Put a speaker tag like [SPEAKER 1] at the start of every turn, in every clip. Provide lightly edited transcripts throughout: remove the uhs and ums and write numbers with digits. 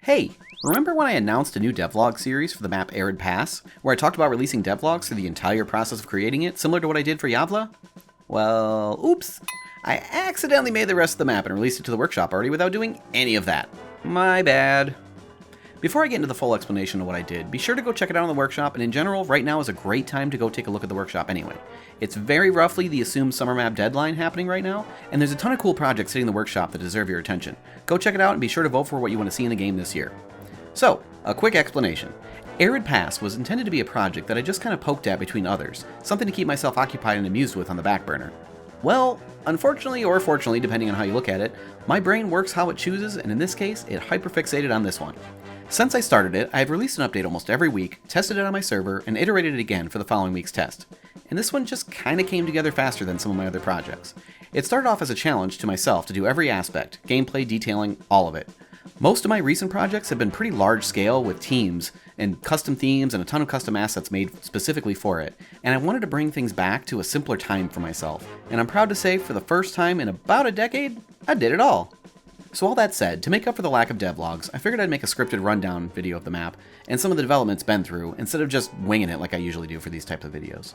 [SPEAKER 1] Hey, remember when I announced a new devlog series for the map Aridpass, where I talked about releasing devlogs through the entire process of creating it, similar to what I did for Yavla? Well, oops. I accidentally made the rest of the map and released it to the workshop already without doing any of that. My bad. Before I get into the full explanation of what I did, be sure to go check it out in the workshop, and in general, right now is a great time to go take a look at the workshop anyway. It's very roughly the assumed summer map deadline happening right now, and there's a ton of cool projects hitting the workshop that deserve your attention. Go check it out and be sure to vote for what you want to see in the game this year. So, a quick explanation. Aridpass was intended to be a project that I just kind of poked at between others, something to keep myself occupied and amused with on the back burner. Well, unfortunately or fortunately, depending on how you look at it, my brain works how it chooses, and in this case, it hyperfixated on this one. Since I started it, I have released an update almost every week, tested it on my server, and iterated it again for the following week's test. And this one just kinda came together faster than some of my other projects. It started off as a challenge to myself to do every aspect, gameplay, detailing, all of it. Most of my recent projects have been pretty large scale with teams and custom themes and a ton of custom assets made specifically for it, and I wanted to bring things back to a simpler time for myself. And I'm proud to say, for the first time in about a decade, I did it all. So all that said, to make up for the lack of devlogs, I figured I'd make a scripted rundown video of the map and some of the developments been through, instead of just winging it like I usually do for these types of videos.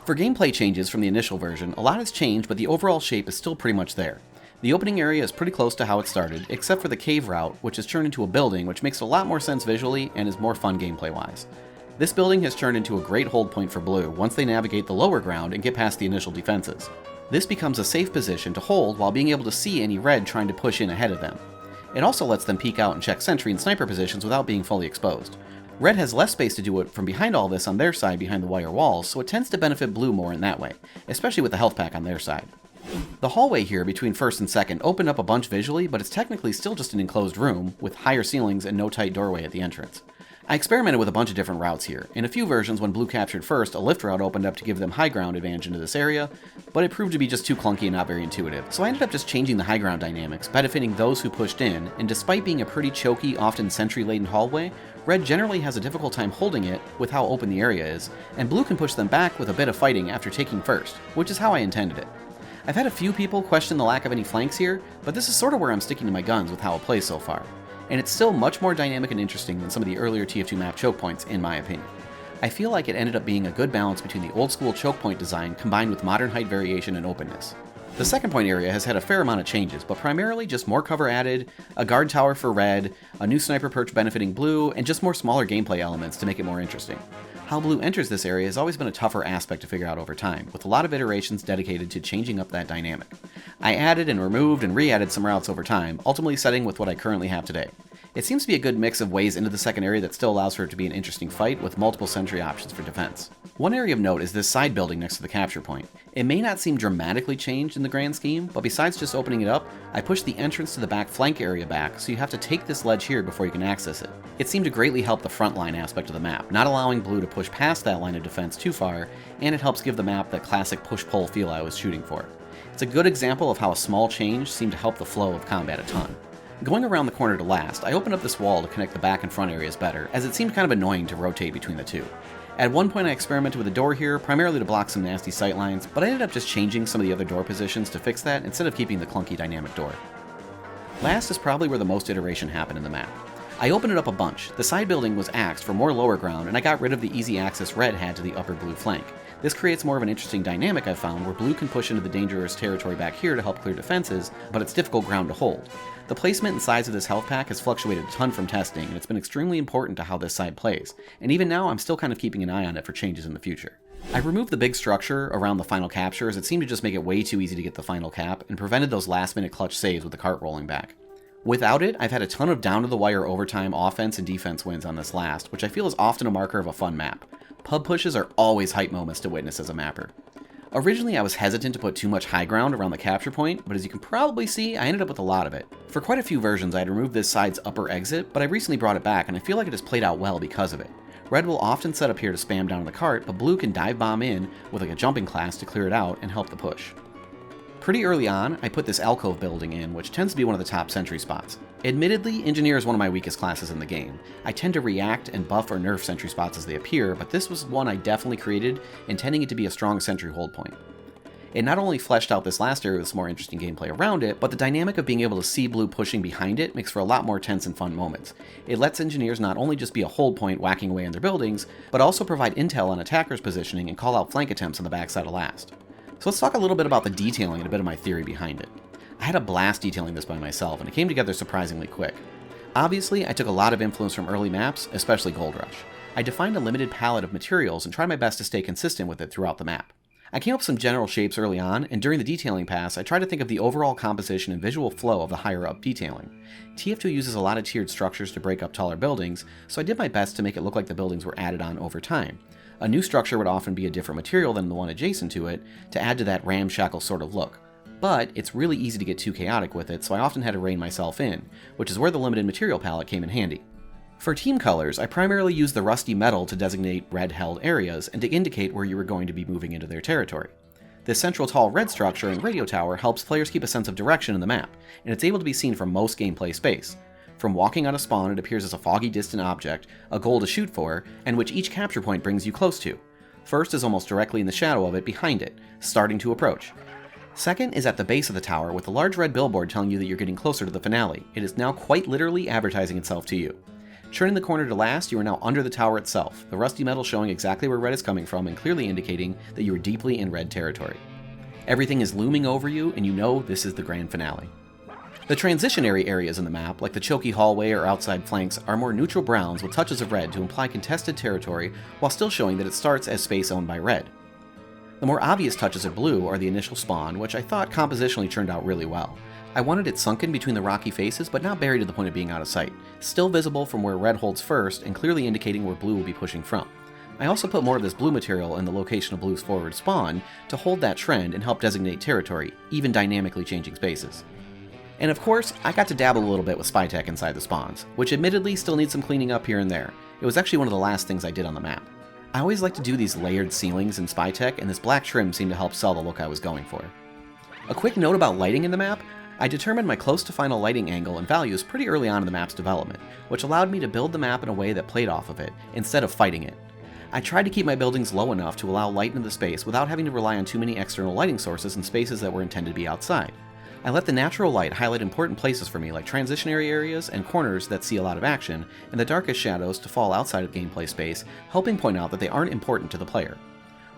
[SPEAKER 1] For gameplay changes from the initial version, a lot has changed, but the overall shape is still pretty much there. The opening area is pretty close to how it started, except for the cave route, which has turned into a building, which makes a lot more sense visually and is more fun gameplay-wise. This building has turned into a great hold point for blue once they navigate the lower ground and get past the initial defenses. This becomes a safe position to hold while being able to see any red trying to push in ahead of them. It also lets them peek out and check sentry and sniper positions without being fully exposed. Red has less space to do it from behind all this on their side behind the wire walls, so it tends to benefit blue more in that way, especially with the health pack on their side. The hallway here between first and second opened up a bunch visually, but it's technically still just an enclosed room with higher ceilings and no tight doorway at the entrance. I experimented with a bunch of different routes here. In a few versions, when blue captured first, a lift route opened up to give them high ground advantage into this area, but it proved to be just too clunky and not very intuitive. So I ended up just changing the high ground dynamics, benefiting those who pushed in, and despite being a pretty choky, often sentry-laden hallway, red generally has a difficult time holding it with how open the area is, and blue can push them back with a bit of fighting after taking first, which is how I intended it. I've had a few people question the lack of any flanks here, but this is sort of where I'm sticking to my guns with how it plays so far. And it's still much more dynamic and interesting than some of the earlier TF2 map choke points, in my opinion. I feel like it ended up being a good balance between the old school choke point design combined with modern height variation and openness. The second point area has had a fair amount of changes, but primarily just more cover added, a guard tower for red, a new sniper perch benefiting blue, and just more smaller gameplay elements to make it more interesting. How blue enters this area has always been a tougher aspect to figure out over time, with a lot of iterations dedicated to changing up that dynamic. I added and removed and re-added some routes over time, ultimately setting with what I currently have today. It seems to be a good mix of ways into the second area that still allows for it to be an interesting fight with multiple sentry options for defense. One area of note is this side building next to the capture point. It may not seem dramatically changed in the grand scheme, but besides just opening it up, I pushed the entrance to the back flank area back, so you have to take this ledge here before you can access it. It seemed to greatly help the front line aspect of the map, not allowing blue to push past that line of defense too far, and it helps give the map that classic push-pull feel I was shooting for. It's a good example of how a small change seemed to help the flow of combat a ton. Going around the corner to last, I opened up this wall to connect the back and front areas better, as it seemed kind of annoying to rotate between the two. At one point I experimented with a door here, primarily to block some nasty sightlines, but I ended up just changing some of the other door positions to fix that instead of keeping the clunky dynamic door. Last is probably where the most iteration happened in the map. I opened it up a bunch. The side building was axed for more lower ground, and I got rid of the easy access red had to the upper blue flank. This creates more of an interesting dynamic I've found, where blue can push into the dangerous territory back here to help clear defenses, but it's difficult ground to hold. The placement and size of this health pack has fluctuated a ton from testing, and it's been extremely important to how this side plays, and even now I'm still kind of keeping an eye on it for changes in the future. I removed the big structure around the final capture, as it seemed to just make it way too easy to get the final cap, and prevented those last minute clutch saves with the cart rolling back. Without it, I've had a ton of down-to-the-wire overtime offense and defense wins on this last, which I feel is often a marker of a fun map. Pub pushes are always hype moments to witness as a mapper. Originally, I was hesitant to put too much high ground around the capture point, but as you can probably see, I ended up with a lot of it. For quite a few versions, I had removed this side's upper exit, but I recently brought it back, and I feel like it has played out well because of it. Red will often set up here to spam down the cart, but blue can dive bomb in with like a jumping class to clear it out and help the push. Pretty early on, I put this alcove building in, which tends to be one of the top sentry spots. Admittedly, engineer is one of my weakest classes in the game. I tend to react and buff or nerf sentry spots as they appear, but this was one I definitely created, intending it to be a strong sentry hold point. It not only fleshed out this last area with some more interesting gameplay around it, but the dynamic of being able to see blue pushing behind it makes for a lot more tense and fun moments. It lets engineers not only just be a hold point whacking away in their buildings, but also provide intel on attackers' positioning and call out flank attempts on the backside of last. So let's talk a little bit about the detailing and a bit of my theory behind it. I had a blast detailing this by myself, and it came together surprisingly quick. Obviously, I took a lot of influence from early maps, especially Gold Rush. I defined a limited palette of materials and tried my best to stay consistent with it throughout the map. I came up with some general shapes early on, and during the detailing pass, I tried to think of the overall composition and visual flow of the higher up detailing. TF2 uses a lot of tiered structures to break up taller buildings, so I did my best to make it look like the buildings were added on over time. A new structure would often be a different material than the one adjacent to it, to add to that ramshackle sort of look. But it's really easy to get too chaotic with it, so I often had to rein myself in, which is where the limited material palette came in handy. For team colors, I primarily used the rusty metal to designate red-held areas and to indicate where you were going to be moving into their territory. This central tall red structure and radio tower helps players keep a sense of direction in the map, and it's able to be seen from most gameplay space. From walking out of spawn, it appears as a foggy distant object, a goal to shoot for, and which each capture point brings you close to. First is almost directly in the shadow of it behind it, starting to approach. Second is at the base of the tower with a large red billboard telling you that you're getting closer to the finale. It is now quite literally advertising itself to you. Turning the corner to last, you are now under the tower itself, the rusty metal showing exactly where red is coming from and clearly indicating that you are deeply in red territory. Everything is looming over you, and you know this is the grand finale. The transitionary areas in the map, like the choky hallway or outside flanks, are more neutral browns with touches of red to imply contested territory while still showing that it starts as space owned by red. The more obvious touches of blue are the initial spawn, which I thought compositionally turned out really well. I wanted it sunken between the rocky faces, but not buried to the point of being out of sight, still visible from where red holds first and clearly indicating where blue will be pushing from. I also put more of this blue material in the location of blue's forward spawn to hold that trend and help designate territory, even dynamically changing spaces. And of course, I got to dabble a little bit with spy tech inside the spawns, which admittedly still needs some cleaning up here and there. It was actually one of the last things I did on the map. I always like to do these layered ceilings in spy tech, and this black trim seemed to help sell the look I was going for. A quick note about lighting in the map: I determined my close to final lighting angle and values pretty early on in the map's development, which allowed me to build the map in a way that played off of it, instead of fighting it. I tried to keep my buildings low enough to allow light into the space without having to rely on too many external lighting sources in spaces that were intended to be outside. I let the natural light highlight important places for me, like transitionary areas and corners that see a lot of action, and the darkest shadows to fall outside of gameplay space, helping point out that they aren't important to the player.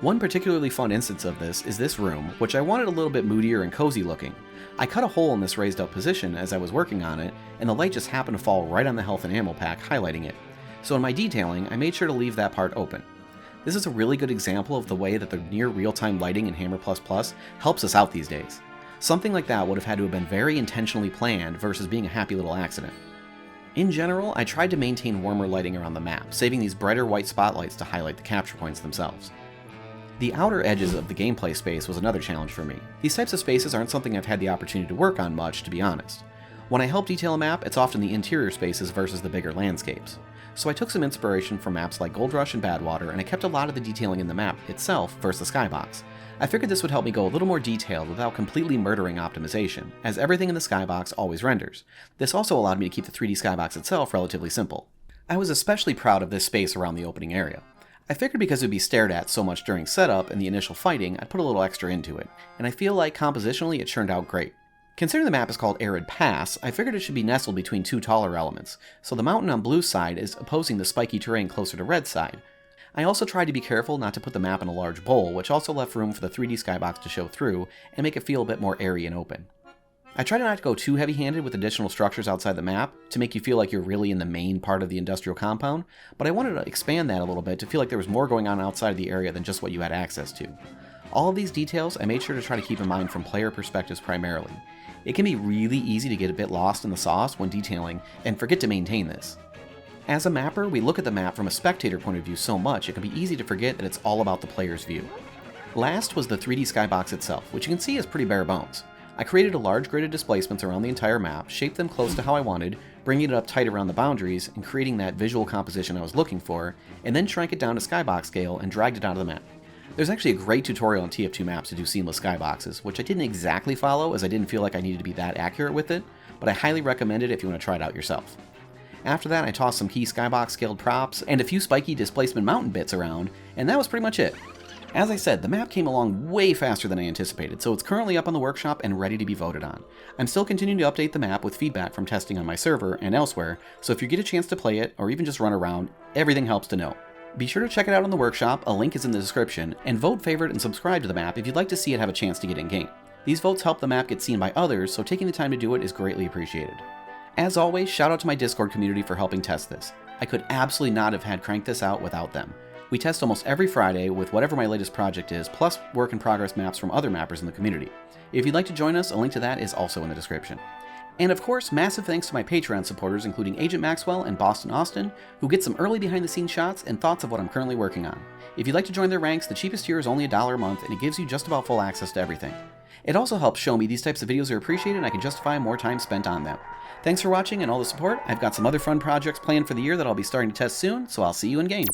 [SPEAKER 1] One particularly fun instance of this is this room, which I wanted a little bit moodier and cozy looking. I cut a hole in this raised up position as I was working on it, and the light just happened to fall right on the health and ammo pack, highlighting it. So in my detailing, I made sure to leave that part open. This is a really good example of the way that the near real-time lighting in Hammer++ helps us out these days. Something like that would have had to have been very intentionally planned versus being a happy little accident. In general, I tried to maintain warmer lighting around the map, saving these brighter white spotlights to highlight the capture points themselves. The outer edges of the gameplay space was another challenge for me. These types of spaces aren't something I've had the opportunity to work on much, to be honest. When I help detail a map, it's often the interior spaces versus the bigger landscapes. So I took some inspiration from maps like Gold Rush and Badwater, and I kept a lot of the detailing in the map itself versus the Skybox. I figured this would help me go a little more detailed without completely murdering optimization, as everything in the Skybox always renders. This also allowed me to keep the 3D Skybox itself relatively simple. I was especially proud of this space around the opening area. I figured because it would be stared at so much during setup and the initial fighting, I'd put a little extra into it, and I feel like compositionally it turned out great. Considering the map is called Aridpass, I figured it should be nestled between two taller elements, so the mountain on blue's side is opposing the spiky terrain closer to red's side. I also tried to be careful not to put the map in a large bowl, which also left room for the 3D Skybox to show through and make it feel a bit more airy and open. I tried not to go too heavy-handed with additional structures outside the map to make you feel like you're really in the main part of the industrial compound, but I wanted to expand that a little bit to feel like there was more going on outside of the area than just what you had access to. All of these details I made sure to try to keep in mind from player perspectives primarily. It can be really easy to get a bit lost in the sauce when detailing and forget to maintain this. As a mapper, we look at the map from a spectator point of view so much it can be easy to forget that it's all about the player's view. Last was the 3D Skybox itself, which you can see is pretty bare bones. I created a large grid of displacements around the entire map, shaped them close to how I wanted, bringing it up tight around the boundaries and creating that visual composition I was looking for, and then shrank it down to Skybox scale and dragged it out of the map. There's actually a great tutorial on TF2 maps to do seamless skyboxes, which I didn't exactly follow as I didn't feel like I needed to be that accurate with it, but I highly recommend it if you want to try it out yourself. After that, I tossed some key skybox scaled props and a few spiky displacement mountain bits around, and that was pretty much it. As I said, the map came along way faster than I anticipated, so it's currently up on the workshop and ready to be voted on. I'm still continuing to update the map with feedback from testing on my server and elsewhere, so if you get a chance to play it, or even just run around, everything helps to know. Be sure to check it out on the workshop, a link is in the description, and vote, favorite, and subscribe to the map if you'd like to see it have a chance to get in-game. These votes help the map get seen by others, so taking the time to do it is greatly appreciated. As always, shout out to my Discord community for helping test this. I could absolutely not have had cranked this out without them. We test almost every Friday with whatever my latest project is, plus work in progress maps from other mappers in the community. If you'd like to join us, a link to that is also in the description. And of course, massive thanks to my Patreon supporters, including Agent Maxwell and Boston Austin, who get some early behind-the-scenes shots and thoughts of what I'm currently working on. If you'd like to join their ranks, the cheapest tier is only $1 a month, and it gives you just about full access to everything. It also helps show me these types of videos are appreciated and I can justify more time spent on them. Thanks for watching and all the support. I've got some other fun projects planned for the year that I'll be starting to test soon, so I'll see you in game.